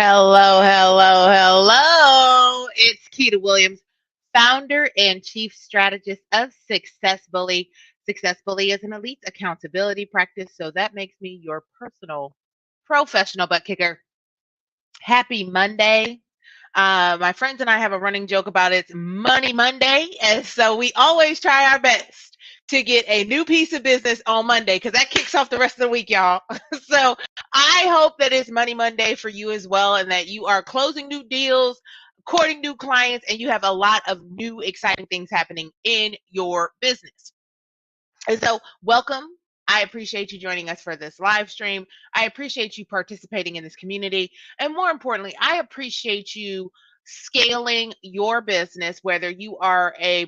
Hello, hello, hello. It's Keita Williams, founder and chief strategist of Success Bully. Success Bully is an elite accountability practice, so that makes me your personal professional butt kicker. Happy Monday. My friends and I have a running joke about it's Money Monday. And so we always try our best to get a new piece of business on Monday because that kicks off the rest of the week, y'all. So I hope that it's Money Monday for you as well and that you are closing new deals, courting new clients, and you have a lot of new exciting things happening in your business. And so, welcome. I appreciate you joining us for this live stream. I appreciate you participating in this community. And more importantly, I appreciate you scaling your business, whether you are a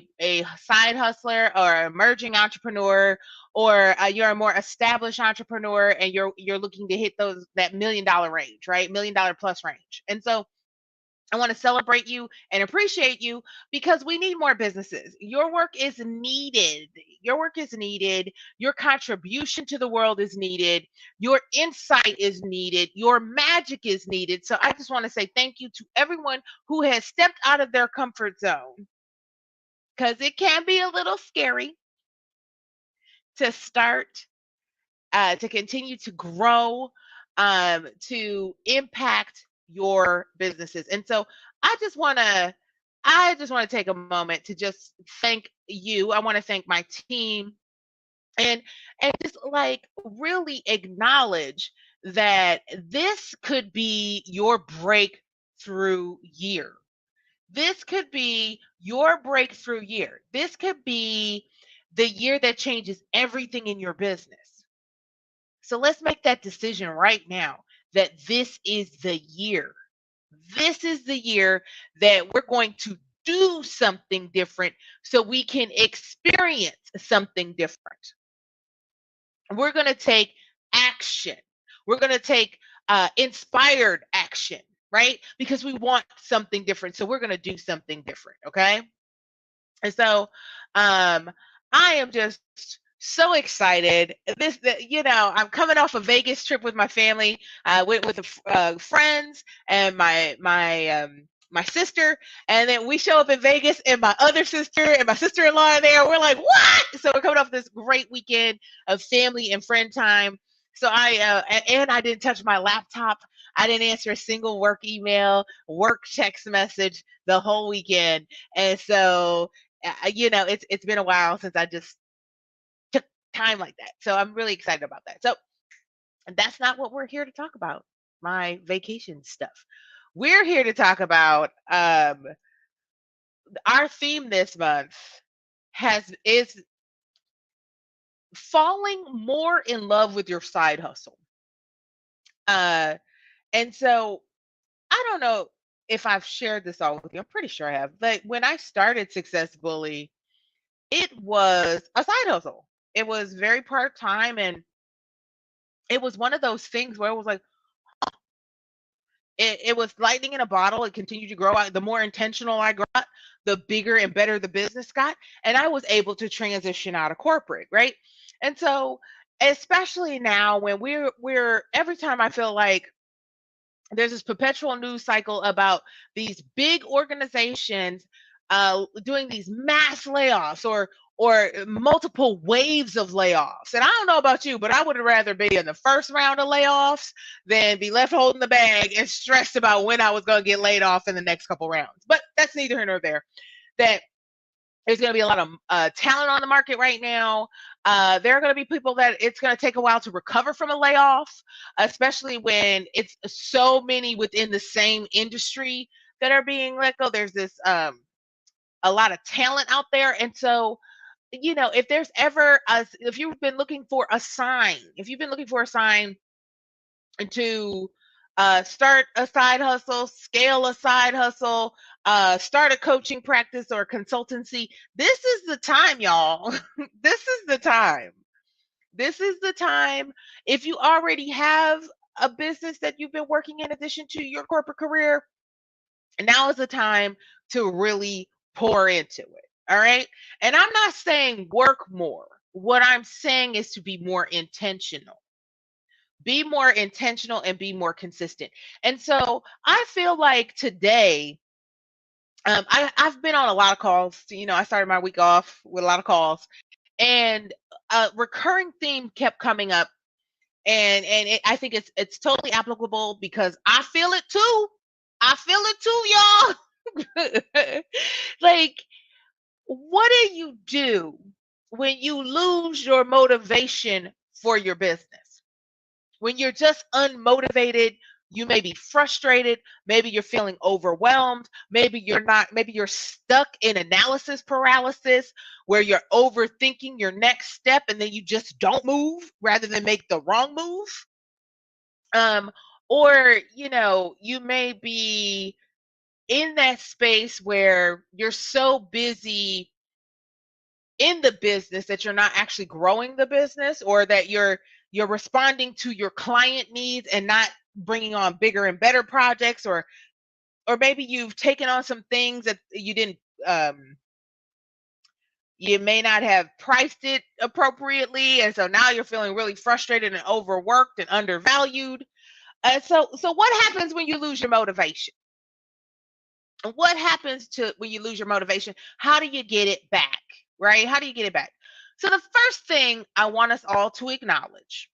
side hustler or an emerging entrepreneur, or you're a more established entrepreneur and you're looking to hit that $1 million range, right? $1 million plus range. And so I want to celebrate you and appreciate you because we need more businesses. Your work is needed. Your work is needed. Your contribution to the world is needed. Your insight is needed. Your magic is needed. So I just want to say thank you to everyone who has stepped out of their comfort zone because it can be a little scary to start, to continue to grow, to impact your businesses. And so I just want to I just want to take a moment to just thank you. I want to thank my team and just like really acknowledge that this could be your breakthrough year. This could be your breakthrough year. This could be the year that changes everything in your business. So let's make that decision right now that this is the year. This is the year that we're going to do something different so we can experience something different. We're going to take action. We're going to take inspired action, right? Because we want something different. So we're going to do something different. Okay. And so I am just so excited. I'm coming off a Vegas trip with my family. I went with friends and my sister, and then we show up in Vegas, and my other sister and my sister-in-law are there. We're like, what? So we're coming off this great weekend of family and friend time. So I didn't touch my laptop. I didn't answer a single work email, work text message the whole weekend. And so it's been a while since I just took time like that. So I'm really excited about that. So that's not what we're here to talk about, my vacation stuff. We're here to talk about our theme this month has is falling more in love with your side hustle. Uh and so I don't know if I've shared this all with you. I'm pretty sure I have. But when I started Success Bully, it was a side hustle. It was very part-time, and it was one of those things where it was like it was lightning in a bottle. It continued to grow. The more intentional I got, the bigger and better the business got, and I was able to transition out of corporate, right? And so, especially now when we're every time I feel like there's this perpetual news cycle about these big organizations doing these mass layoffs or multiple waves of layoffs. And I don't know about you, but I would rather be in the first round of layoffs than be left holding the bag and stressed about when I was going to get laid off in the next couple rounds. But that's neither here nor there. That there's going to be a lot of talent on the market right now. There are going to be people that it's going to take a while to recover from a layoff, especially when it's so many within the same industry that are being let go. There's this a lot of talent out there, and so if there's ever if you've been looking for a sign, if you've been looking for a sign to start a side hustle, scale a side hustle, start a coaching practice or consultancy, this is the time, y'all. This is the time. This is the time. If you already have a business that you've been working in addition to your corporate career, now is the time to really pour into it. All right. And I'm not saying work more. What I'm saying is to be more intentional. Be more intentional and be more consistent. And so I feel like today, I've been on a lot of calls. I started my week off with a lot of calls, and a recurring theme kept coming up, I think it's totally applicable because I feel it too. I feel it too, y'all. Like, what do you do when you lose your motivation for your business? When you're just unmotivated, you may be frustrated, maybe you're feeling overwhelmed, maybe you're stuck in analysis paralysis where you're overthinking your next step and then you just don't move rather than make the wrong move. Um, or, you may be in that space where you're so busy in the business that you're not actually growing the business, or that you're responding to your client needs and not bringing on bigger and better projects, or maybe you've taken on some things that you didn't, you may not have priced it appropriately, and so now you're feeling really frustrated and overworked and undervalued. So what happens when you lose your motivation? What happens to when you lose your motivation? How do you get it back? Right? How do you get it back? So the first thing I want us all to acknowledge,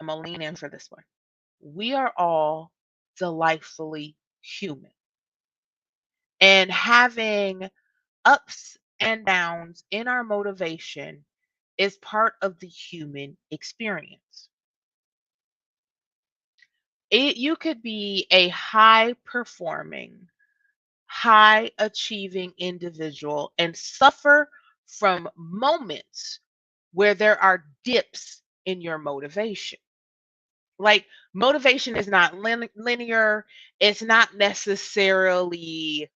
I'm gonna lean in for this one. We are all delightfully human. And having ups and downs in our motivation is part of the human experience. You could be a high performing, high achieving individual and suffer from moments where there are dips in your motivation. Like, motivation is not linear, it's not necessarily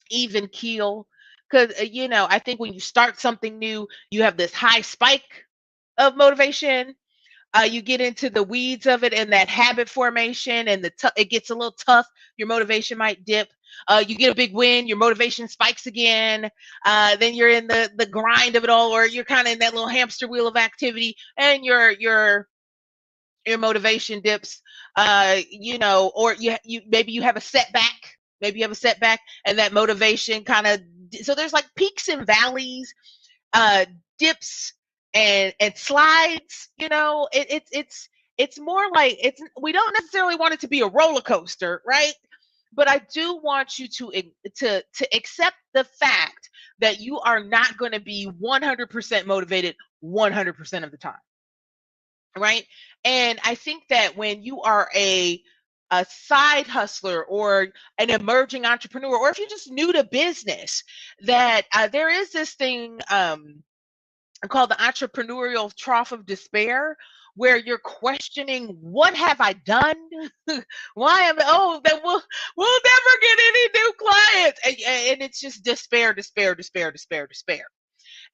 even keel. Because, I think when you start something new, you have this high spike of motivation. You get into the weeds of it and that habit formation, and it gets a little tough. Your motivation might dip. You get a big win, your motivation spikes again. Then you're in the grind of it all, or you're kind of in that little hamster wheel of activity, and your motivation dips. Or you maybe you have a setback. Maybe you have a setback, and that motivation kind of, so there's like peaks and valleys, uh, dips and slides. It's more like, we don't necessarily want it to be a roller coaster, right? But I do want you to accept the fact that you are not going to be 100% motivated 100% of the time, right? And I think that when you are a side hustler or an emerging entrepreneur, or if you're just new to business, that there is this thing called the entrepreneurial trough of despair, where you're questioning, what have I done? Why am that we'll never get any new clients, and it's just despair, despair, despair, despair, despair.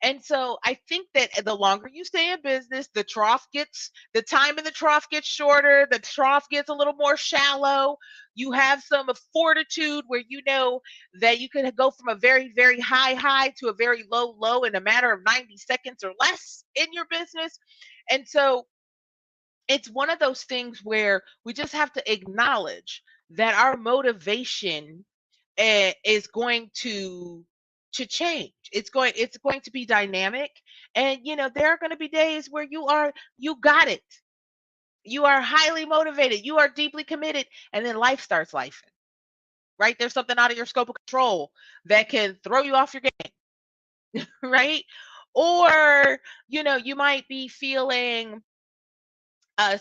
And so I think that the longer you stay in business, the time in the trough gets shorter, the trough gets a little more shallow. You have some fortitude where you know that you can go from a very, very high to a very low in a matter of 90 seconds or less in your business. And so it's one of those things where we just have to acknowledge that our motivation is going to change. It's going to be dynamic, and there are going to be days where you got it. You are highly motivated. You are deeply committed, and then life starts life. Right? There's something out of your scope of control that can throw you off your game. Right? Or you might be feeling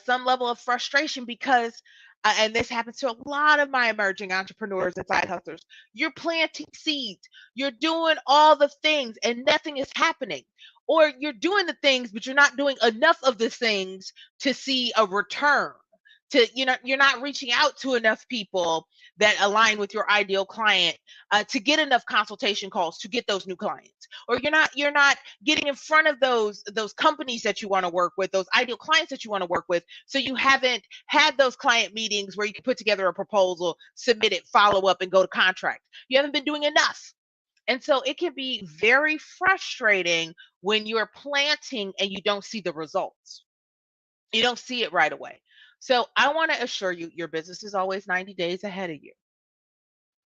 some level of frustration because, and this happens to a lot of my emerging entrepreneurs and side hustlers, you're planting seeds, you're doing all the things, and nothing is happening. Or you're doing the things, but you're not doing enough of the things to see a return. You're not reaching out to enough people that align with your ideal client to get enough consultation calls to get those new clients, or you're not getting in front of those companies that you want to work with, those ideal clients that you want to work with. So you haven't had those client meetings where you can put together a proposal, submit it, follow up, and go to contract. You haven't been doing enough. And so it can be very frustrating when you're planting and you don't see the results. You don't see it right away. So I want to assure you, your business is always 90 days ahead of you.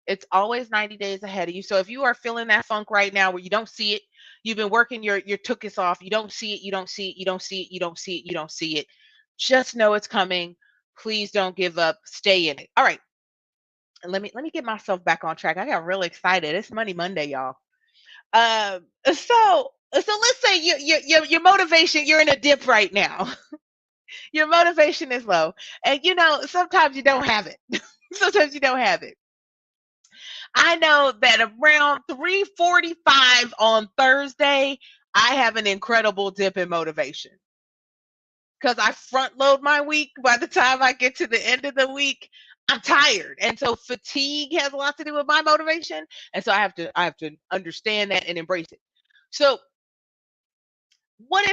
It's always 90 days ahead of you. So if you are feeling that funk right now where you don't see it, you've been working your tuchus off, you don't see it, you don't see it, you don't see it, you don't see it, you don't see it. Just know it's coming. Please don't give up. Stay in it. All right. Let me get myself back on track. I got really excited. It's Money Monday, y'all. So let's say your motivation, you're in a dip right now. Your motivation is low. And sometimes you don't have it. Sometimes you don't have it. I know that around 3:45 on Thursday, I have an incredible dip in motivation because I front load my week. By the time I get to the end of the week, I'm tired. And so fatigue has a lot to do with my motivation. And so I have to understand that and embrace it. So what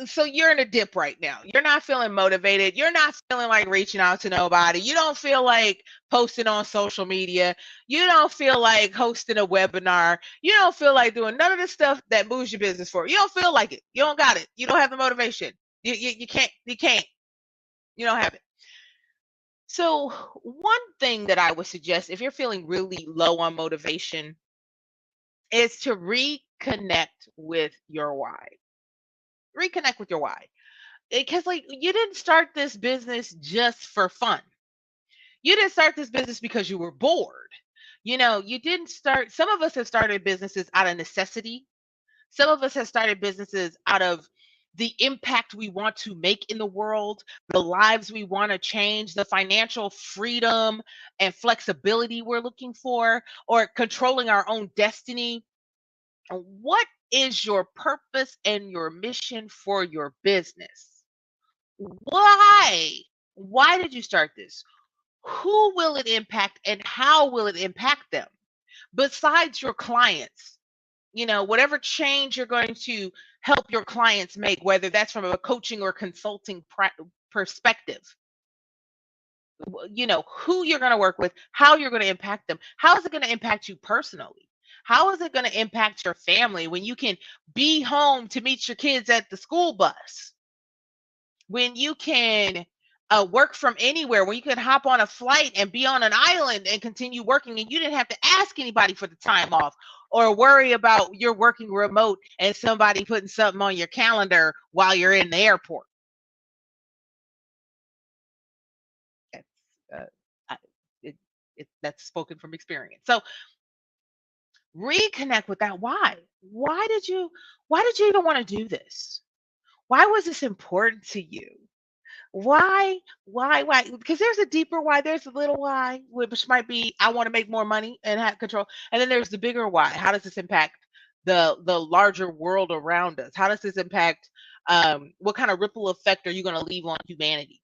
so you're in a dip right now. You're not feeling motivated. You're not feeling like reaching out to nobody. You don't feel like posting on social media. You don't feel like hosting a webinar. You don't feel like doing none of the stuff that moves your business forward. You don't feel like it. You don't got it. You don't have the motivation. You can't. You don't have it. So one thing that I would suggest if you're feeling really low on motivation is to reconnect with your why. Reconnect with your why. Because like you didn't start this business just for fun. You didn't start this business because you were bored. You didn't start, some of us have started businesses out of necessity. Some of us have started businesses out of the impact we want to make in the world, the lives we want to change, the financial freedom and flexibility we're looking for, or controlling our own destiny. What is your purpose and your mission for your business? Why? Why did you start this? Who will it impact and how will it impact them? Besides your clients, whatever change you're going to help your clients make, whether that's from a coaching or consulting perspective, who you're going to work with, how you're going to impact them. How is it going to impact you personally? How is it going to impact your family when you can be home to meet your kids at the school bus? When you can work from anywhere, when you can hop on a flight and be on an island and continue working, and you didn't have to ask anybody for the time off or worry about you're working remote and somebody putting something on your calendar while you're in the airport. That's, that's spoken from experience. So reconnect with that why. Why did you even want to do this? Why was this important to you? Why? Because there's a deeper why. There's a little why, which might be I want to make more money and have control. And then there's the bigger why. How does this impact the larger world around us? How does this impact what kind of ripple effect are you going to leave on humanity?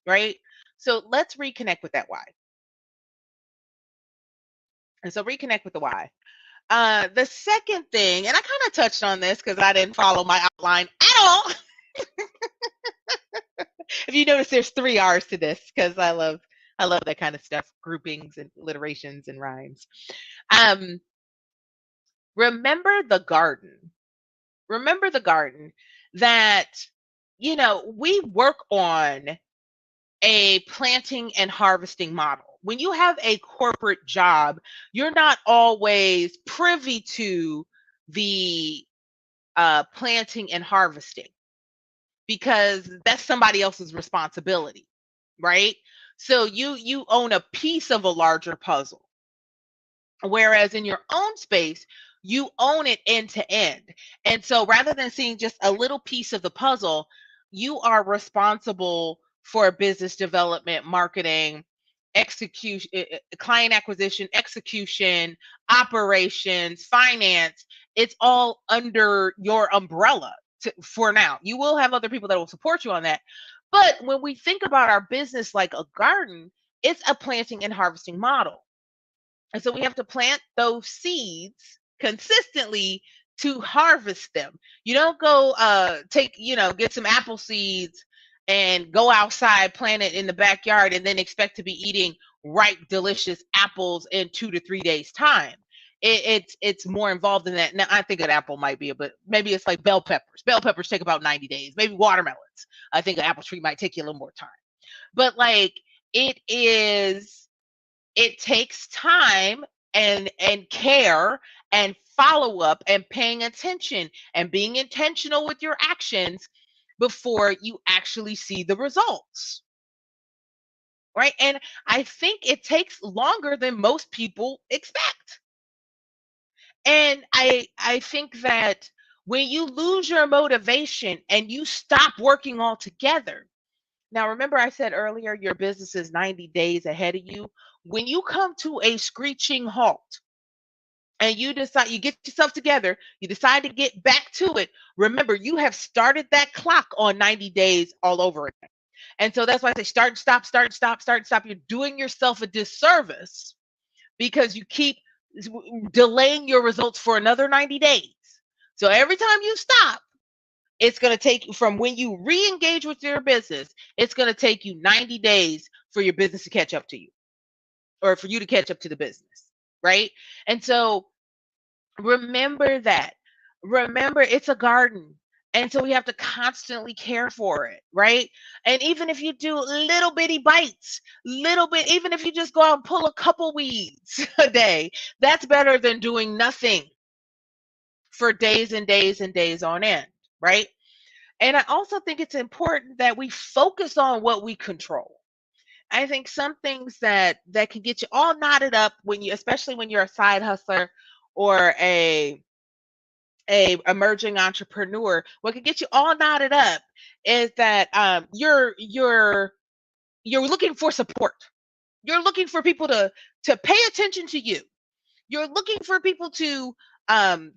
Right? So let's reconnect with that why. And so reconnect with the why. The second thing, and I kind of touched on this because I didn't follow my outline at all. If you notice, there's 3 R's to this because I love that kind of stuff, groupings and alliterations and rhymes. Remember the garden. Remember the garden that we work on a planting and harvesting model. When you have a corporate job, you're not always privy to the planting and harvesting because that's somebody else's responsibility, right? So you own a piece of a larger puzzle. Whereas in your own space, you own it end to end. And so rather than seeing just a little piece of the puzzle, you are responsible for business development, marketing, execution, client acquisition, execution, operations, finance. It's all under your umbrella for now. You will have other people that will support you on that. But when we think about our business like a garden, it's a planting and harvesting model. And so we have to plant those seeds consistently to harvest them. You don't go get some apple seeds and go outside, plant it in the backyard, and then expect to be eating ripe, delicious apples in 2 to 3 days' time. it's more involved than that. Now I think an apple might be, but maybe it's like bell peppers. Bell peppers take about 90 days. Maybe watermelons. I think an apple tree might take you a little more time. But like it takes time and care and follow up and paying attention and being intentional with your actions before you actually see the results. Right? And I think it takes longer than most people expect. And I think that when you lose your motivation and you stop working altogether. Now remember I said earlier your business is 90 days ahead of you. When you come to a screeching halt and you decide you get yourself together, you decide to get back to it, remember you have started that clock on 90 days all over again. And so that's why I say start, stop, start, stop, start, stop. You're doing yourself a disservice because you keep delaying your results for another 90 days. So every time you stop, it's going to take you from when you re-engage with your business, it's going to take you 90 days for your business to catch up to you or for you to catch up to the business, right? And so remember that. Remember, it's a garden. And so we have to constantly care for it, right? And even if you do little bitty bites, little bit, even if you just go out and pull a couple weeds a day, that's better than doing nothing for days and days and days on end, right? And I also think it's important that we focus on what we control. I think some things that can get you all knotted up when you, especially when you're a side hustler or a emerging entrepreneur, what can get you all knotted up is that you're looking for support. You're looking for people to pay attention to you. You're looking for people to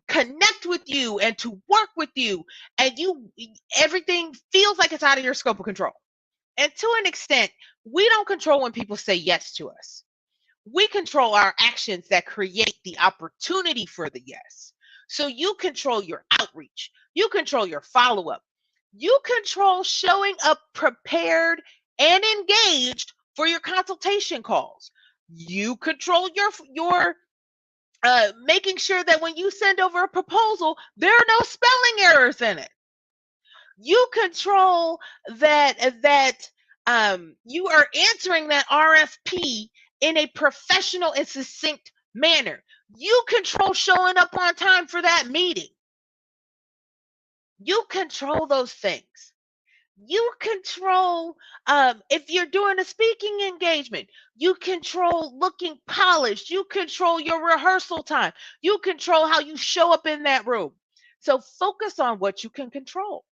connect with you and to work with you, and everything feels like it's out of your scope of control. And to an extent, we don't control when people say yes to us. We control our actions that create the opportunity for the yes. So you control your outreach, you control your follow up, you control showing up prepared and engaged for your consultation calls. You control your making sure that when you send over a proposal, there are no spelling errors in it. You control that you are answering that RFP in a professional and succinct manner. You control showing up on time for that meeting. You control those things. You control if you're doing a speaking engagement, you control looking polished. You control your rehearsal time. You control how you show up in that room. So focus on what you can control.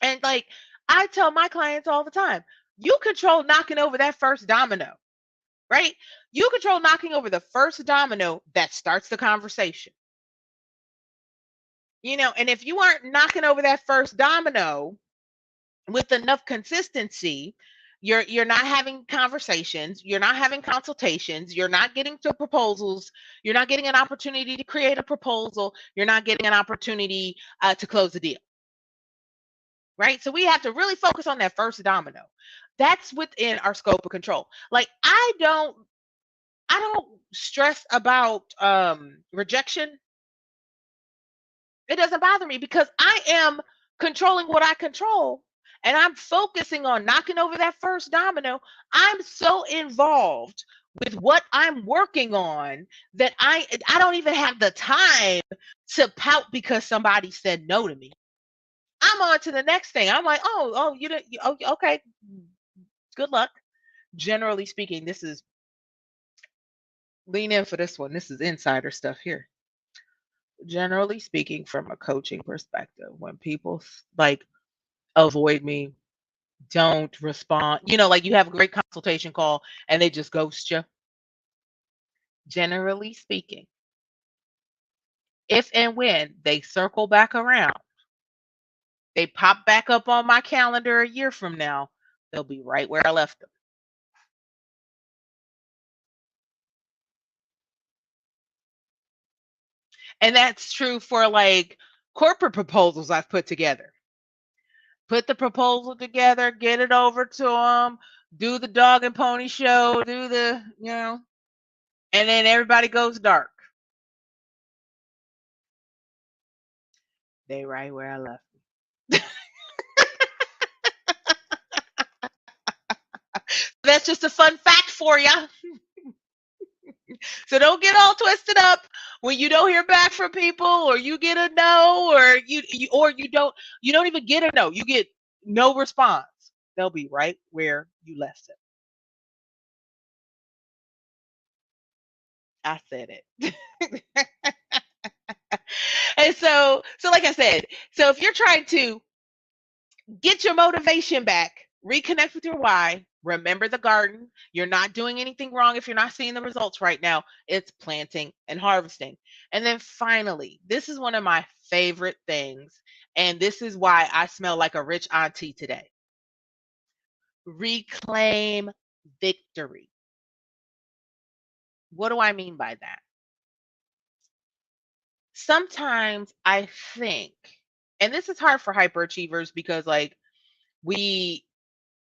And like I tell my clients all the time, you control knocking over that first domino, right? You control knocking over the first domino that starts the conversation. And if you aren't knocking over that first domino with enough consistency, you're not having conversations, you're not having consultations, you're not getting to proposals, you're not getting an opportunity to create a proposal, you're not getting an opportunity to close the deal. Right? So we have to really focus on that first domino. That's within our scope of control. Like I don't stress about rejection. It doesn't bother me because I am controlling what I control and I'm focusing on knocking over that first domino. I'm so involved with what I'm working on that I don't even have the time to pout because somebody said no to me. I'm on to the next thing. I'm like, oh, you don't, okay, good luck. Generally speaking, this is lean in for this one. This is insider stuff here. Generally speaking, from a coaching perspective, when people like avoid me, don't respond, like you have a great consultation call and they just ghost you. Generally speaking, if and when they circle back around, they pop back up on my calendar a year from now, they'll be right where I left them. And that's true for like corporate proposals I've put together. Put the proposal together, get it over to them, do the dog and pony show, do the, and then everybody goes dark. They right where I left. That's just a fun fact for you. So don't get all twisted up when you don't hear back from people, or you get a no, or you don't even get a no. You get no response. They'll be right where you left them. I said it. And so like I said, so if you're trying to get your motivation back, reconnect with your why, remember the garden. You're not doing anything wrong if you're not seeing the results right now. It's planting and harvesting. And then finally, this is one of my favorite things. And this is why I smell like a rich auntie today. Reclaim victory. What do I mean by that? Sometimes I think, and this is hard for hyperachievers because like we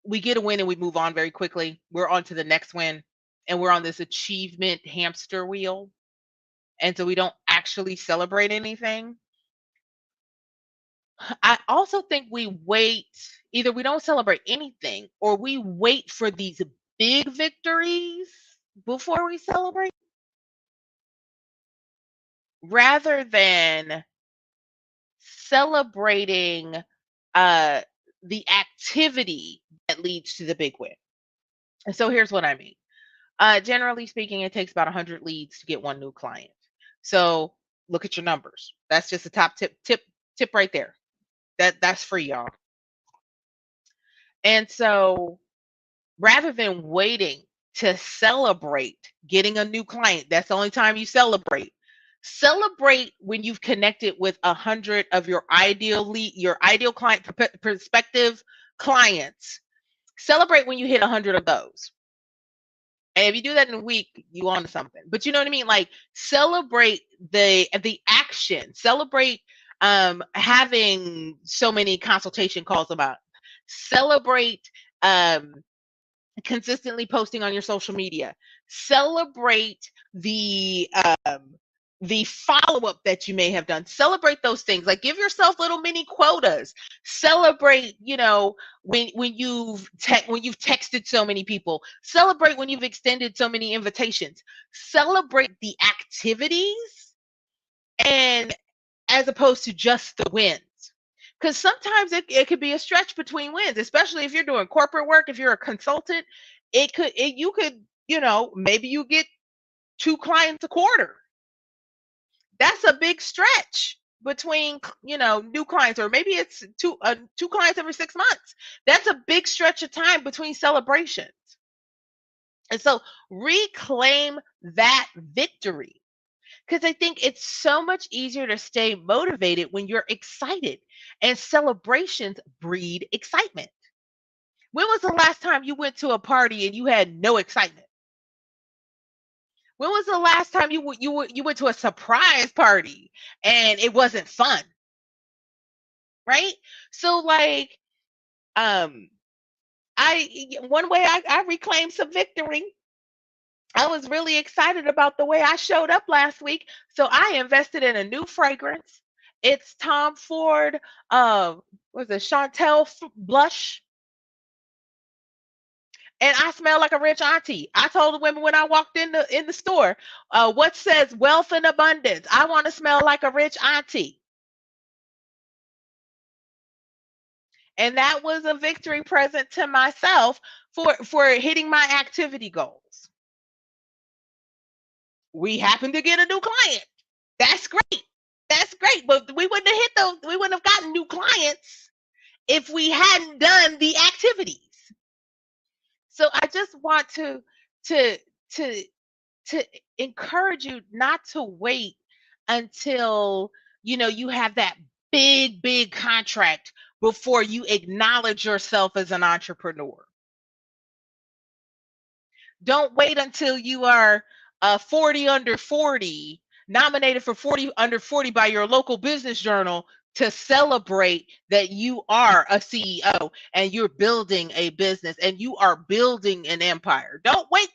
we get a win and we move on very quickly. We're on to the next win and we're on this achievement hamster wheel. And so we don't actually celebrate anything. I also think we wait, either we don't celebrate anything or we wait for these big victories before we celebrate rather than celebrating uh, the activity that leads to the big win. And so here's what I mean. Generally speaking, it takes about 100 leads to get one new client. So look at your numbers. That's just a top tip right there. That's free, y'all. And so rather than waiting to celebrate getting a new client, that's the only time you celebrate. Celebrate when you've connected with 100 of your ideal client prospective clients. Celebrate when you hit 100 of those. And if you do that in a week, you on to something. But you know what I mean? Like celebrate the action. Celebrate having so many consultation calls about. Celebrate consistently posting on your social media. Celebrate the follow-up that you may have done. Celebrate those things. Like give yourself little mini quotas. Celebrate, when you've texted so many people. Celebrate when you've extended so many invitations. Celebrate the activities and as opposed to just the wins. Because sometimes it could be a stretch between wins, especially if you're doing corporate work, if you're a consultant, you could, maybe you get 2 clients a quarter. That's a big stretch between, new clients, or maybe it's two clients every 6 months. That's a big stretch of time between celebrations. And so reclaim that victory. Because I think it's so much easier to stay motivated when you're excited, and celebrations breed excitement. When was the last time you went to a party and you had no excitement? When was the last time you went to a surprise party and it wasn't fun? Right? So like one way I reclaimed some victory. I was really excited about the way I showed up last week. So I invested in a new fragrance. It's Tom Ford, was it Chantel blush? And I smell like a rich auntie. I told the women when I walked in the store, what says wealth and abundance? I want to smell like a rich auntie. And that was a victory present to myself for hitting my activity goals. We happened to get a new client. That's great. That's great. But we wouldn't have hit those, we wouldn't have gotten new clients if we hadn't done the activities. So I just want to to to encourage you not to wait until you have that big contract before you acknowledge yourself as an entrepreneur. Don't wait until you are 40 under 40, nominated for 40 under 40 by your local business journal to celebrate that you are a CEO and you're building a business and you are building an empire. Don't wait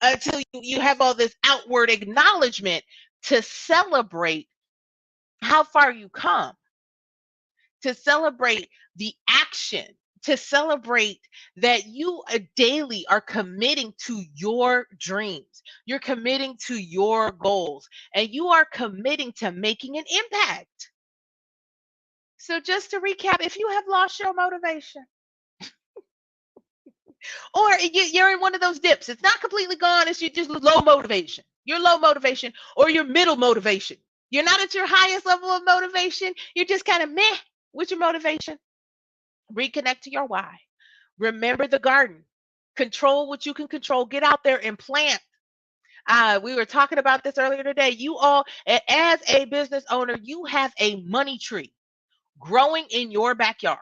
until you have all this outward acknowledgement to celebrate how far you come. to celebrate the action, to celebrate that you daily are committing to your dreams. You're committing to your goals, and you are committing to making an impact. So, just to recap, if you have lost your motivation, or you're in one of those dips, it's not completely gone, it's just low motivation. You're low motivation, or you're middle motivation. You're not at your highest level of motivation. You're just kind of meh with your motivation. Reconnect to your why. Remember the garden. Control what you can control. Get out there and plant. We were talking about this earlier today. You all, as a business owner, you have a money tree growing in your backyard.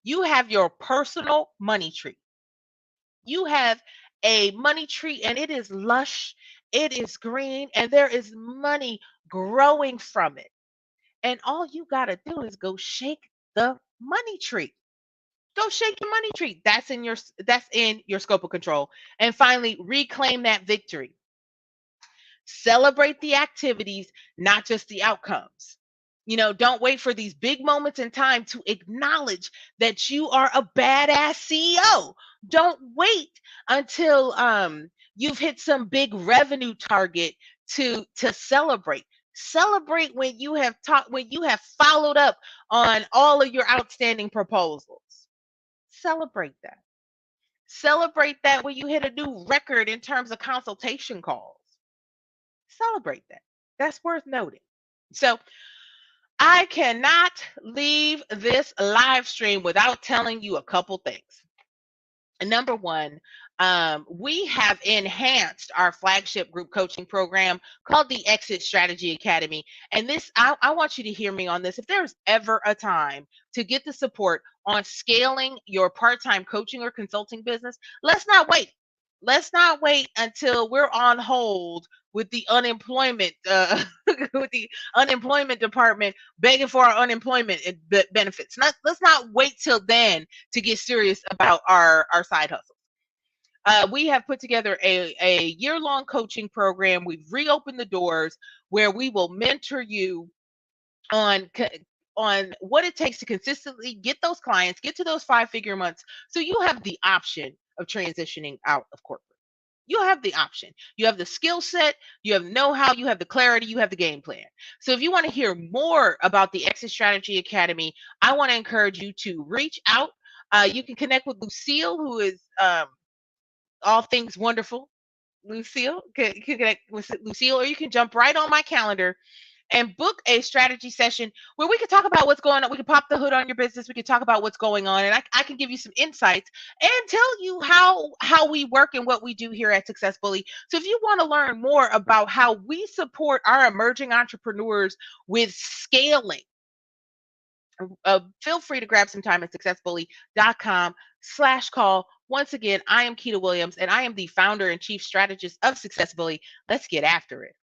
You have your personal money tree. You have a money tree, and it is lush, it is green, and there is money growing from it. And all you got to do is go shake the money tree. Go shake your money tree. That's in your scope of control. And finally, reclaim that victory. Celebrate the activities, not just the outcomes. Don't wait for these big moments in time to acknowledge that you are a badass CEO. Don't wait until you've hit some big revenue target to celebrate. Celebrate when you have followed up on all of your outstanding proposals. Celebrate that. Celebrate that when you hit a new record in terms of consultation calls. Celebrate that. That's worth noting. So, I cannot leave this live stream without telling you a couple things. Number one, we have enhanced our flagship group coaching program called the Exit Strategy Academy. And I want you to hear me on this. If there's ever a time to get the support on scaling your part-time coaching or consulting business, let's not wait. Let's not wait until we're on hold with the unemployment with the unemployment department begging for our unemployment benefits. Let's not wait till then to get serious about our side hustles. We have put together a year-long coaching program. We've reopened the doors where we will mentor you on what it takes to consistently get those clients, get to those 5-figure months, so you have the option of transitioning out of corporate. You have the option. You have the skill set, you have know-how, you have the clarity, you have the game plan. So if you want to hear more about the Exit Strategy Academy, I want to encourage you to reach out. You can connect with Lucille, who is all things wonderful. Lucille, can connect with Lucille, or you can jump right on my calendar and book a strategy session where we can talk about what's going on. We can pop the hood on your business. We can talk about what's going on, and I can give you some insights and tell you how we work and what we do here at Success Bully. So if you want to learn more about how we support our emerging entrepreneurs with scaling, feel free to grab some time at successbully.com/call. Once again, I am Keita Williams, and I am the founder and chief strategist of Success Bully. Let's get after it.